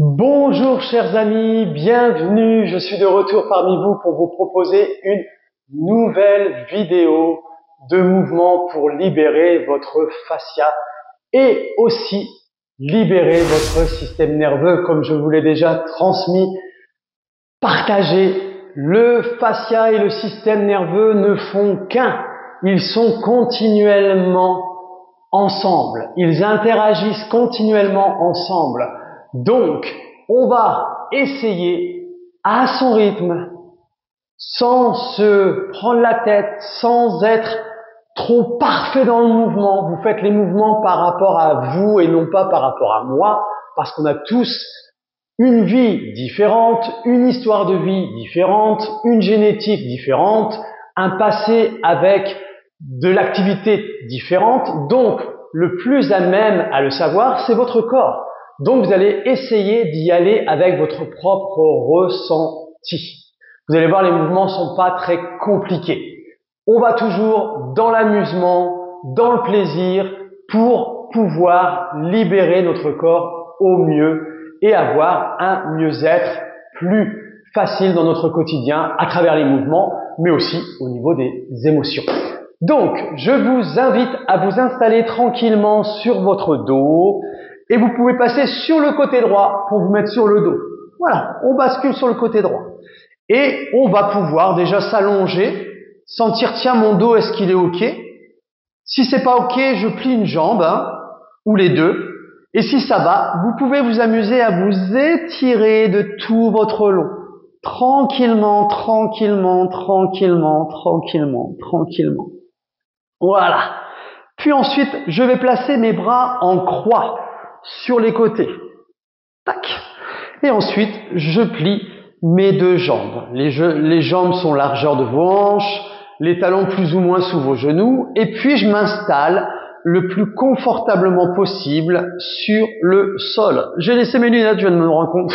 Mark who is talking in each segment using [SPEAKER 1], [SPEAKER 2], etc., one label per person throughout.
[SPEAKER 1] Bonjour chers amis, bienvenue, je suis de retour parmi vous pour vous proposer une nouvelle vidéo de mouvement pour libérer votre fascia et aussi libérer votre système nerveux comme je vous l'ai déjà transmis, partagé. Le fascia et le système nerveux ne font qu'un, ils sont continuellement ensemble, ils interagissent continuellement ensemble. Donc, on va essayer à son rythme, sans se prendre la tête, sans être trop parfait dans le mouvement. Vous faites les mouvements par rapport à vous et non pas par rapport à moi, parce qu'on a tous une vie différente, une histoire de vie différente, une génétique différente, un passé avec de l'activité différente. Donc, le plus à même à le savoir, c'est votre corps. Donc, vous allez essayer d'y aller avec votre propre ressenti. Vous allez voir, les mouvements ne sont pas très compliqués. On va toujours dans l'amusement, dans le plaisir, pour pouvoir libérer notre corps au mieux et avoir un mieux-être plus facile dans notre quotidien à travers les mouvements, mais aussi au niveau des émotions. Donc, je vous invite à vous installer tranquillement sur votre dos et vous pouvez passer sur le côté droit pour vous mettre sur le dos. Voilà, on bascule sur le côté droit. Et on va pouvoir déjà s'allonger, sentir, tiens, mon dos, est-ce qu'il est OK? Si c'est pas OK, je plie une jambe, ou les deux. Et si ça va, vous pouvez vous amuser à vous étirer de tout votre long. Tranquillement, tranquillement, tranquillement, tranquillement, tranquillement. Voilà. Puis ensuite, je vais placer mes bras en croix sur les côtés. Tac. Et ensuite, je plie mes deux jambes. Les jambes sont largeur de vos hanches, les talons plus ou moins sous vos genoux. Et puis, je m'installe le plus confortablement possible sur le sol. J'ai laissé mes lunettes, je viens de me rendre compte.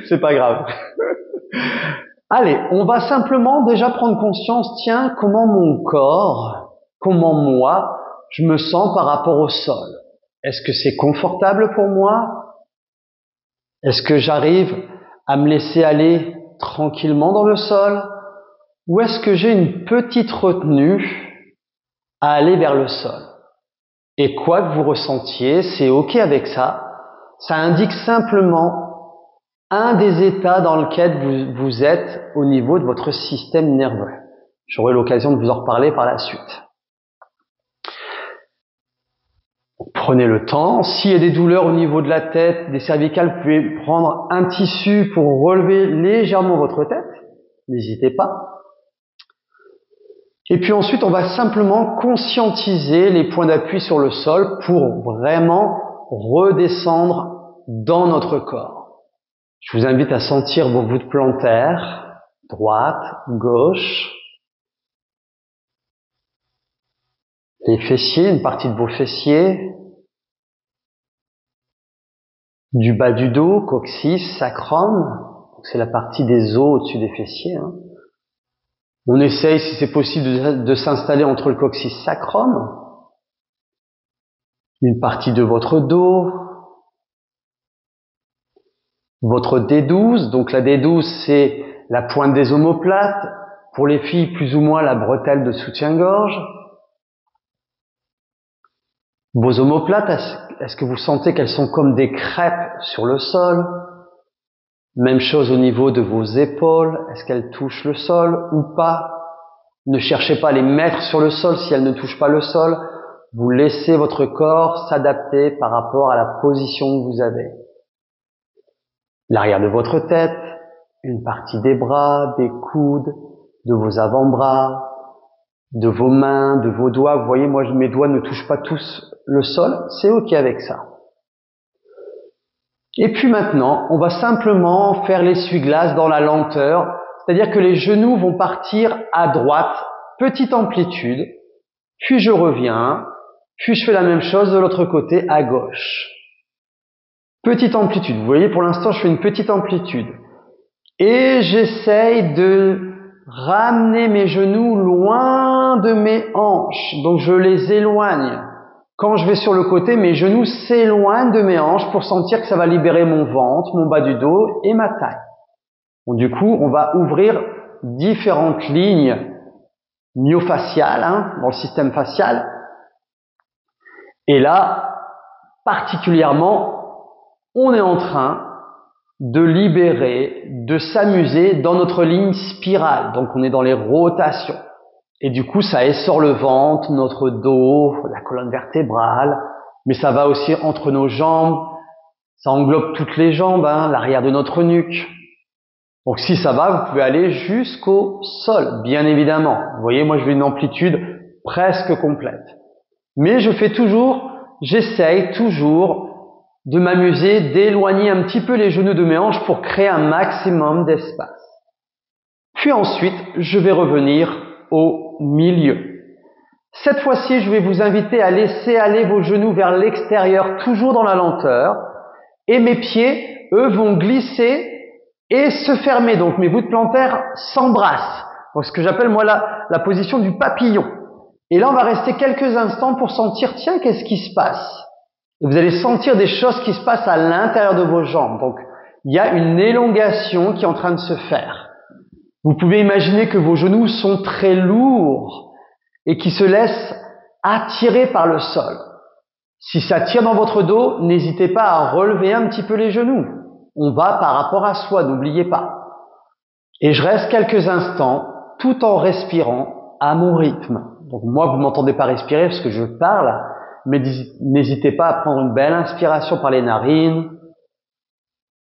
[SPEAKER 1] C'est pas grave. Allez, on va simplement déjà prendre conscience, tiens, comment mon corps, comment moi, je me sens par rapport au sol. Est-ce que c'est confortable pour moi? Est-ce que j'arrive à me laisser aller tranquillement dans le sol? Ou est-ce que j'ai une petite retenue à aller vers le sol? Et quoi que vous ressentiez, c'est OK avec ça. Ça indique simplement un des états dans lequel vous êtes au niveau de votre système nerveux. J'aurai l'occasion de vous en reparler par la suite. Prenez le temps. S'il y a des douleurs au niveau de la tête, des cervicales, vous pouvez prendre un tissu pour relever légèrement votre tête. N'hésitez pas. Et puis ensuite, on va simplement conscientiser les points d'appui sur le sol pour vraiment redescendre dans notre corps. Je vous invite à sentir vos voûtes plantaires, droite, gauche, les fessiers, une partie de vos fessiers, du bas du dos, coccyx, sacrum, c'est la partie des os au-dessus des fessiers. On essaye, si c'est possible, de s'installer entre le coccyx sacrum, une partie de votre dos, votre D12, donc la D12 c'est la pointe des omoplates, pour les filles plus ou moins la bretelle de soutien-gorge. Vos omoplates, est-ce que vous sentez qu'elles sont comme des crêpes sur le sol? Même chose au niveau de vos épaules, est-ce qu'elles touchent le sol ou pas? Ne cherchez pas à les mettre sur le sol si elles ne touchent pas le sol. Vous laissez votre corps s'adapter par rapport à la position que vous avez. L'arrière de votre tête, une partie des bras, des coudes, de vos avant-bras, de vos mains, de vos doigts. Vous voyez, moi, mes doigts ne touchent pas tous le sol. C'est OK avec ça. Et puis maintenant, on va simplement faire l'essuie-glace dans la lenteur. C'est-à-dire que les genoux vont partir à droite, petite amplitude. Puis je reviens. Puis je fais la même chose de l'autre côté, à gauche. Petite amplitude. Vous voyez, pour l'instant, je fais une petite amplitude. Et j'essaye de ramener mes genoux loin de mes hanches. Donc, je les éloigne. Quand je vais sur le côté, mes genoux s'éloignent de mes hanches pour sentir que ça va libérer mon ventre, mon bas du dos et ma taille. Bon, du coup, on va ouvrir différentes lignes myofaciales dans le système facial. Et là, particulièrement, on est en train de libérer, de s'amuser dans notre ligne spirale. Donc on est dans les rotations. Et du coup, ça essore le ventre, notre dos, la colonne vertébrale, mais ça va aussi entre nos jambes, ça englobe toutes les jambes, l'arrière de notre nuque. Donc si ça va, vous pouvez aller jusqu'au sol, bien évidemment. Vous voyez, moi je vais une amplitude presque complète. Mais j'essaye toujours de m'amuser, d'éloigner un petit peu les genoux de mes hanches pour créer un maximum d'espace. Puis ensuite, je vais revenir au milieu. Cette fois-ci, je vais vous inviter à laisser aller vos genoux vers l'extérieur, toujours dans la lenteur. Et mes pieds, eux, vont glisser et se fermer. Donc mes voûtes plantaires s'embrassent. Donc ce que j'appelle moi la position du papillon. Et là, on va rester quelques instants pour sentir, tiens, qu'est-ce qui se passe? Et vous allez sentir des choses qui se passent à l'intérieur de vos jambes. Donc il y a une élongation qui est en train de se faire. Vous pouvez imaginer que vos genoux sont très lourds et qui se laissent attirer par le sol. Si ça tire dans votre dos, n'hésitez pas à relever un petit peu les genoux. On va par rapport à soi, n'oubliez pas. Et je reste quelques instants tout en respirant à mon rythme. Donc moi, vous ne m'entendez pas respirer parce que je parle, mais n'hésitez pas à prendre une belle inspiration par les narines,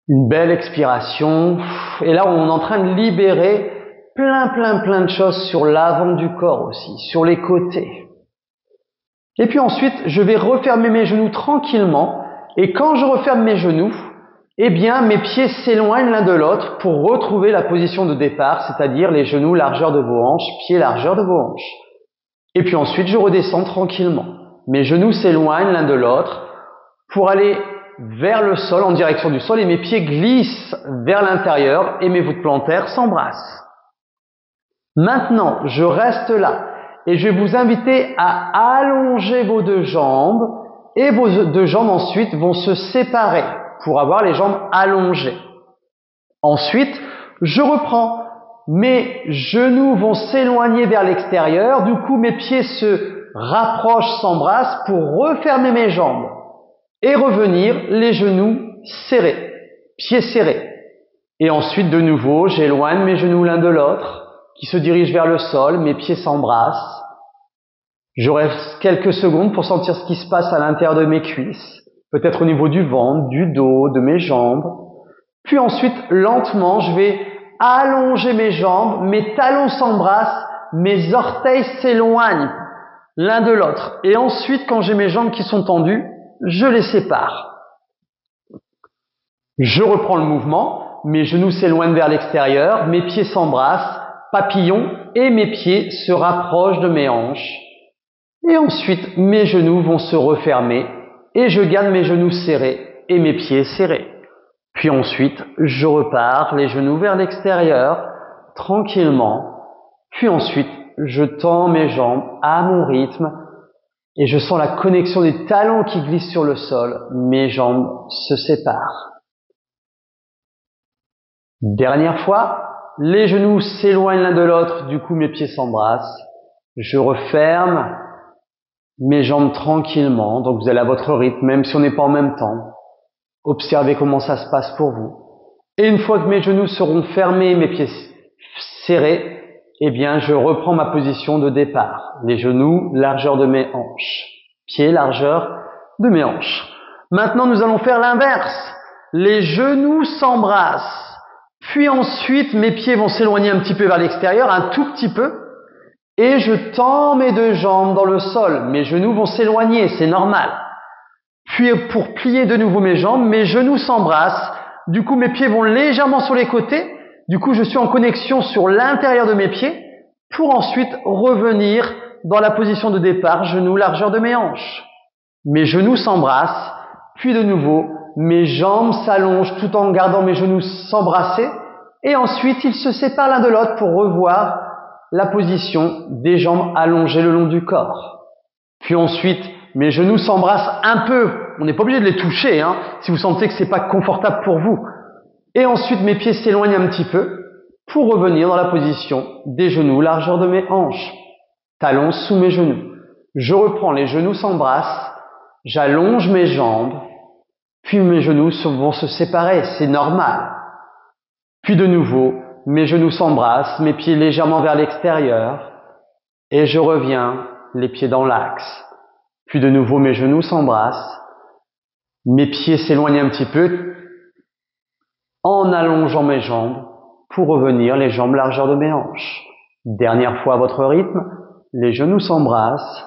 [SPEAKER 1] une belle expiration. Et là, on est en train de libérer plein de choses sur l'avant du corps aussi, sur les côtés. Et puis ensuite, je vais refermer mes genoux tranquillement. Et quand je referme mes genoux, eh bien, mes pieds s'éloignent l'un de l'autre pour retrouver la position de départ, c'est-à-dire les genoux largeur de vos hanches, pieds largeur de vos hanches. Et puis ensuite, je redescends tranquillement. Mes genoux s'éloignent l'un de l'autre pour aller vers le sol, en direction du sol, et mes pieds glissent vers l'intérieur et mes voûtes plantaires s'embrassent. Maintenant, je reste là et je vais vous inviter à allonger vos deux jambes et vos deux jambes ensuite vont se séparer pour avoir les jambes allongées. Ensuite, je reprends. Mes genoux vont s'éloigner vers l'extérieur. Du coup, mes pieds se rapprochent, s'embrassent pour refermer mes jambes et revenir les genoux serrés, pieds serrés. Et ensuite, de nouveau, j'éloigne mes genoux l'un de l'autre qui se dirigent vers le sol. Mes pieds s'embrassent. Je reste quelques secondes pour sentir ce qui se passe à l'intérieur de mes cuisses, peut-être au niveau du ventre, du dos, de mes jambes. Puis ensuite, lentement, je vais allonger mes jambes, mes talons s'embrassent, mes orteils s'éloignent l'un de l'autre. Et ensuite, quand j'ai mes jambes qui sont tendues, je les sépare. Je reprends le mouvement, mes genoux s'éloignent vers l'extérieur, mes pieds s'embrassent, papillon, et mes pieds se rapprochent de mes hanches. Et ensuite, mes genoux vont se refermer et je garde mes genoux serrés et mes pieds serrés. Puis ensuite, je repars les genoux vers l'extérieur, tranquillement. Puis ensuite, je tends mes jambes à mon rythme et je sens la connexion des talons qui glissent sur le sol. Mes jambes se séparent. Dernière fois, les genoux s'éloignent l'un de l'autre, du coup mes pieds s'embrassent. Je referme mes jambes tranquillement, donc vous allez à votre rythme, même si on n'est pas en même temps. Observez comment ça se passe pour vous. Et une fois que mes genoux seront fermés, mes pieds serrés, eh bien je reprends ma position de départ. Les genoux, largeur de mes hanches. Pieds, largeur de mes hanches. Maintenant nous allons faire l'inverse. Les genoux s'embrassent. Puis ensuite mes pieds vont s'éloigner un petit peu vers l'extérieur, un tout petit peu. Et je tends mes deux jambes dans le sol. Mes genoux vont s'éloigner, c'est normal. Puis pour plier de nouveau mes jambes, mes genoux s'embrassent. Du coup, mes pieds vont légèrement sur les côtés. Du coup, je suis en connexion sur l'intérieur de mes pieds pour ensuite revenir dans la position de départ, genoux largeur de mes hanches. Mes genoux s'embrassent. Puis de nouveau, mes jambes s'allongent tout en gardant mes genoux s'embrasser. Et ensuite, ils se séparent l'un de l'autre pour revoir la position des jambes allongées le long du corps. Puis ensuite, mes genoux s'embrassent un peu. On n'est pas obligé de les toucher, hein, si vous sentez que c'est pas confortable pour vous. Et ensuite, mes pieds s'éloignent un petit peu pour revenir dans la position des genoux, largeur de mes hanches. Talons sous mes genoux. Je reprends, les genoux s'embrassent, j'allonge mes jambes, puis mes genoux vont se séparer, c'est normal. Puis de nouveau, mes genoux s'embrassent, mes pieds légèrement vers l'extérieur, et je reviens, les pieds dans l'axe. Puis de nouveau, mes genoux s'embrassent, mes pieds s'éloignent un petit peu, en allongeant mes jambes, pour revenir, les jambes largeur de mes hanches. Dernière fois à votre rythme, les genoux s'embrassent,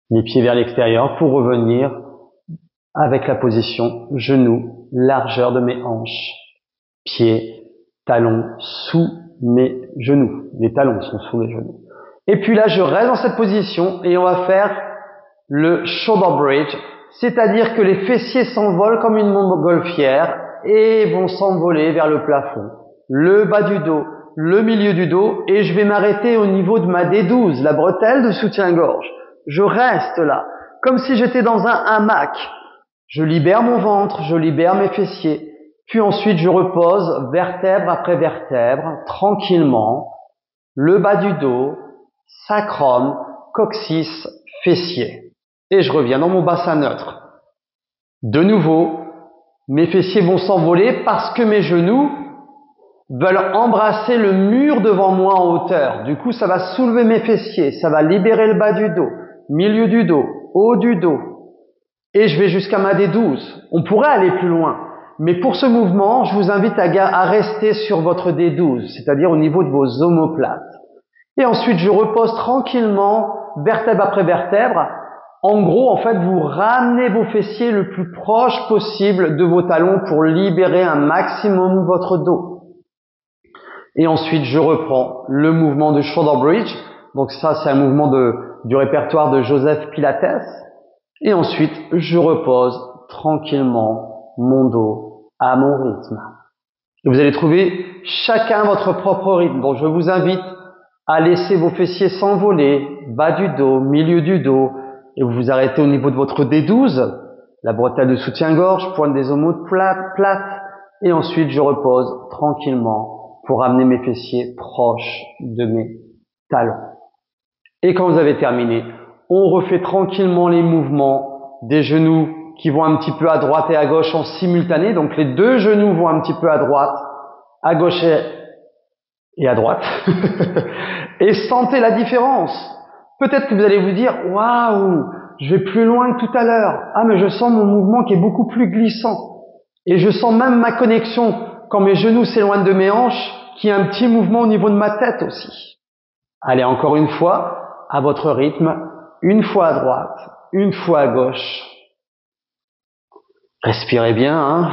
[SPEAKER 1] les pieds vers l'extérieur pour revenir avec la position genoux, largeur de mes hanches, pieds, talons sous mes genoux. Les talons sont sous les genoux. Et puis là, je reste dans cette position et on va faire le shoulder bridge, c'est-à-dire que les fessiers s'envolent comme une montgolfière et vont s'envoler vers le plafond. Le bas du dos, le milieu du dos, et je vais m'arrêter au niveau de ma D12, la bretelle de soutien-gorge. Je reste là, comme si j'étais dans un hamac. Je libère mon ventre, je libère mes fessiers, puis ensuite je repose vertèbre après vertèbre, tranquillement, le bas du dos, sacrum, coccyx, fessiers. Et je reviens dans mon bassin neutre. De nouveau, mes fessiers vont s'envoler parce que mes genoux veulent embrasser le mur devant moi en hauteur. Du coup, ça va soulever mes fessiers, ça va libérer le bas du dos, milieu du dos, haut du dos. Et je vais jusqu'à ma D12. On pourrait aller plus loin. Mais pour ce mouvement, je vous invite à rester sur votre D12, c'est-à-dire au niveau de vos omoplates. Et ensuite, je repose tranquillement, vertèbre après vertèbre. En gros, en fait, vous ramenez vos fessiers le plus proche possible de vos talons pour libérer un maximum votre dos. Et ensuite, je reprends le mouvement de shoulder bridge. Donc ça, c'est un mouvement du répertoire de Joseph Pilates. Et ensuite, je repose tranquillement mon dos à mon rythme. Et vous allez trouver chacun votre propre rythme. Donc je vous invite à laisser vos fessiers s'envoler, bas du dos, milieu du dos, et vous vous arrêtez au niveau de votre D12, la bretelle de soutien-gorge, pointe des omoplates plate, et ensuite je repose tranquillement pour amener mes fessiers proches de mes talons. Et quand vous avez terminé, on refait tranquillement les mouvements des genoux qui vont un petit peu à droite et à gauche en simultané. Donc les deux genoux vont un petit peu à droite, à gauche et à droite. Et sentez la différence. Peut-être que vous allez vous dire, waouh, je vais plus loin que tout à l'heure. Ah, mais je sens mon mouvement qui est beaucoup plus glissant. Et je sens même ma connexion quand mes genoux s'éloignent de mes hanches, qui a un petit mouvement au niveau de ma tête aussi. Allez, encore une fois, à votre rythme, une fois à droite, une fois à gauche. Respirez bien, hein.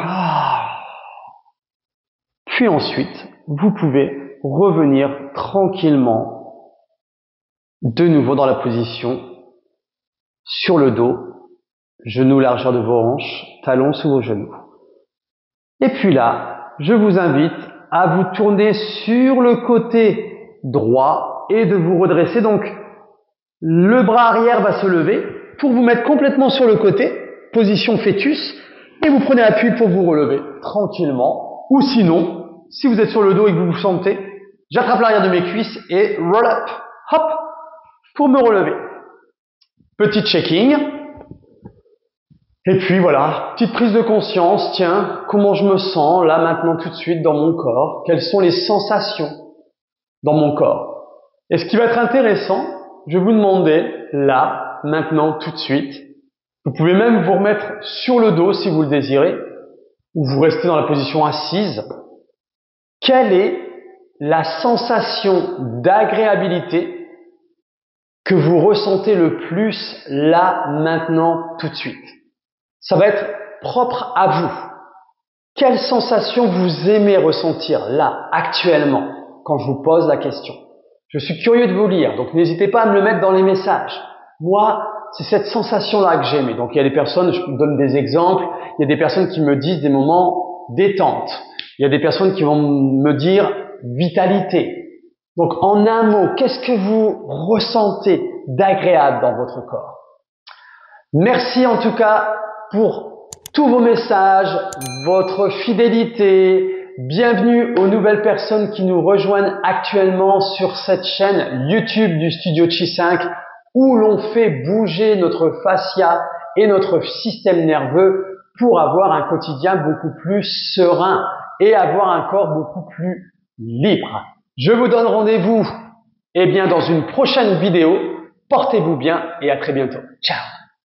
[SPEAKER 1] Puis ensuite, vous pouvez revenir tranquillement de nouveau dans la position sur le dos, genoux largeur de vos hanches, talons sous vos genoux. Et puis là, je vous invite à vous tourner sur le côté droit et de vous redresser. Donc, le bras arrière va se lever pour vous mettre complètement sur le côté, position fœtus, et vous prenez appui pour vous relever tranquillement. Ou sinon, si vous êtes sur le dos et que vous vous sentez, j'attrape l'arrière de mes cuisses et roll up, hop, pour me relever. Petit checking. Et puis voilà, petite prise de conscience, tiens, comment je me sens là maintenant tout de suite dans mon corps? Quelles sont les sensations dans mon corps? Et ce qui va être intéressant, je vais vous demander là, maintenant, tout de suite, vous pouvez même vous remettre sur le dos si vous le désirez, ou vous restez dans la position assise. Quelle est la sensation d'agréabilité que vous ressentez le plus là, maintenant, tout de suite? Ça va être propre à vous. Quelle sensation vous aimez ressentir là, actuellement, quand je vous pose la question? Je suis curieux de vous lire, donc n'hésitez pas à me le mettre dans les messages. Moi, c'est cette sensation-là que j'aime. Donc il y a des personnes, je vous donne des exemples, il y a des personnes qui me disent des moments détente. Il y a des personnes qui vont me dire vitalité. Donc en un mot, qu'est-ce que vous ressentez d'agréable dans votre corps? Merci en tout cas pour tous vos messages, votre fidélité. Bienvenue aux nouvelles personnes qui nous rejoignent actuellement sur cette chaîne YouTube du Studio Chi 5 où l'on fait bouger notre fascia et notre système nerveux pour avoir un quotidien beaucoup plus serein et avoir un corps beaucoup plus libre. Je vous donne rendez-vous dans une prochaine vidéo. Portez-vous bien et à très bientôt. Ciao!